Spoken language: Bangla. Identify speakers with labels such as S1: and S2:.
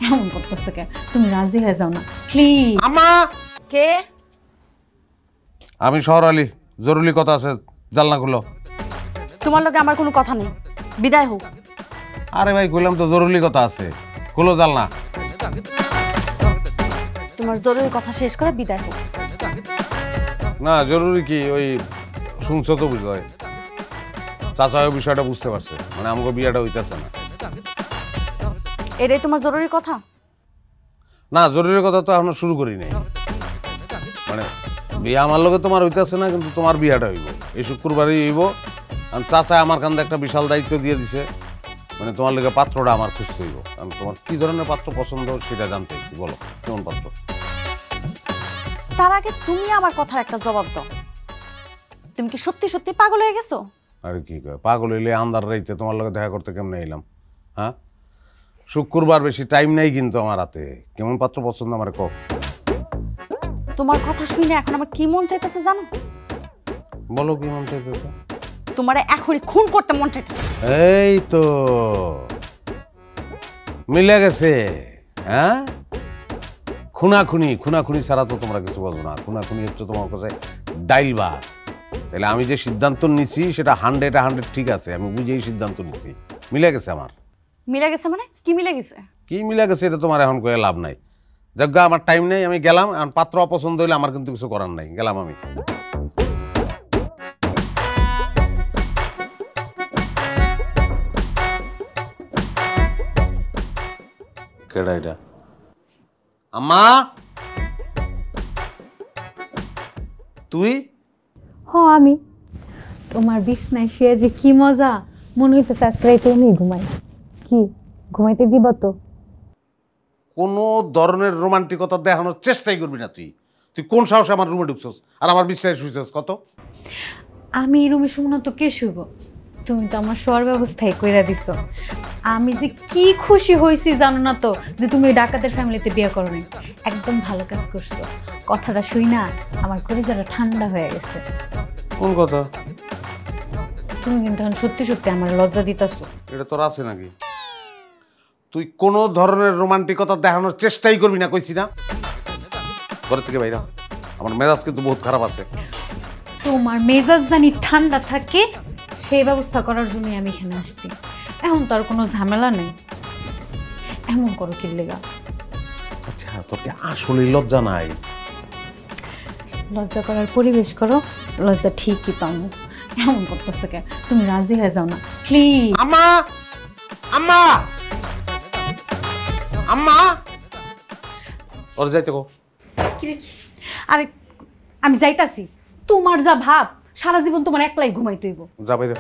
S1: এমন করতেছো কে? তুমি রাজি হয়ে যাও না প্লিজ।
S2: আম্মা
S3: কে?
S2: আমি শহর আলী, জরুরি কথা আছে, জানলা খুলো।
S3: তোমার লগে আমার কোনো কথা নেই, বিদায় হোক।
S2: আরে ভাই কইলাম তো জরুরি কথা আছে, খুলো জানলা।
S3: তোমার জরুরি কথা শেষ করে বিদায় হোক।
S2: না জরুরি কি, ওই শুনছো তো বুঝলো, চাচা ওই বিষয়টা বুঝতে পারছে, মানে আমাকে বিয়েটা হইতেছে না।
S3: এটাই তোমার জরুরি কথা?
S2: না জরুরি কথা তো এখনো শুরু করি নাই, মানে বিয়ে আমার লগে তোমার হইতেছে না, কিন্তু তোমার বিয়েটা হইব এই শুক্রবারই হইব। কারণ চাচা আমার কান্দে একটা বিশাল দায়িত্ব দিয়ে দিছে, মানে তোমার লগে পাত্রটা আমার খুঁজতে হইব। কারণ তোমার কি ধরনের পাত্র পছন্দ সেটা জানতে চাইছি, বলো কেমন পাত্র।
S3: তার আগে তুমি আমার কথার একটা জবাব দাও, তুমি কি সত্যি সত্যি পাগল হয়ে গেছো?
S2: আরে কি কয়, পাগল হইলে আন্দার রাইতে তোমার লগে দেখা করতে কেমনে এলাম? হ্যাঁ শুক্রবার, বেশি টাইম নাই কিন্তু আমার হাতে। কেমন পাত্র পছন্দ আমার কক।
S3: তোমার কথা শুনে এখন আমার কি মন চাইতেছে জানো?
S2: বলো কি মন চাইতেছে?
S3: তোমারে এখনই খুন করতে মন চাইতেছে।
S2: এই তো মিলে গেছে। হ্যাঁ খুনাখুনি, খুনাখুনি ছাড়া তো তোমরা কিছু বলবো না। খুনাখুনি হচ্ছে তোমার কাছে ডাইল ভাত। তাহলে আমি যে সিদ্ধান্ত নিছি সেটা 100 ঠিক আছে, আমি বুঝেই সিদ্ধান্ত নিছি। মিলে গেছে আমার।
S3: মিলে গেছে মানে কি মিলে গেছে?
S2: কি মিলে গেছে এটা তোমার এখন কয়ে লাভ নাই। যজ্ঞা আমার টাইম নেই, আমি গেলাম। এখন পাত্র অপছন্দ হইলে আমার কিন্তু কিছু করার নাই, গেলাম আমি। কেডা এটা? আম্মা তুই?
S1: আমি তোমার বিছনায় শুয়ে যে কি মজা, মনে হইতেছে আজকে রাতে আমি ঘুমাই। কি ঘুমাইতে দিবা তো?
S2: কোনো ধরনের রোমান্টিকতা দেখানোর চেষ্টাই করবি না তুই। তুই কোন সাহসে আমার রুমে ঢুকছস আর আমার বিছনায় শুইছস? কত
S1: আমি এই রুমে শুনো তো কে শুইব? তুমি তো আমার শোয়ার ব্যবস্থাই কইরা দিছো। আমি যে কি খুশি হয়েছি জানো না তো, যে তুমি এই ডাকাতের ফ্যামিলিতে বিয়ে করো নাই। একদম ভালো কাজ করছো। কথাটা শুই না আমার কলিজাটা ঠান্ডা হয়ে গেছে।
S2: কোন কথা?
S1: তুমি কিন্তু এখন সত্যি সত্যি আমার লজ্জা দিতেছো।
S2: এটা তোর আছে নাকি? তুই কোনো ধরনের রোমান্টিকতা দেখানোর চেষ্টাই করবি না, কইছি না? ঘরের থেকে বাইরা, আমার মেজাজ কিন্তু বহুত খারাপ আছে।
S1: তোমার মেজাজ জানি ঠান্ডা থাকে সেই ব্যবস্থা করার জন্যই আমি এখানে আসছি। এখন তো আর কোনো ঝামেলা নেই। এমন করো কি লেগা?
S2: আচ্ছা তোর কি আসলে লজ্জা নাই?
S1: লজ্জা করার পরিবেশ করো, লজ্জা ঠিকই পাবো। এমন করতেছো কে? তুমি রাজি হয়ে যাও না প্লিজ।
S2: আম্মা আম্মা আম্মা, ওর যাইতে কো।
S1: আরে আমি যাইতাছি। তোমার যা ভাব, সারা জীবন তোমার একলাই ঘুমাইতে হইব।
S2: যা বাইরে।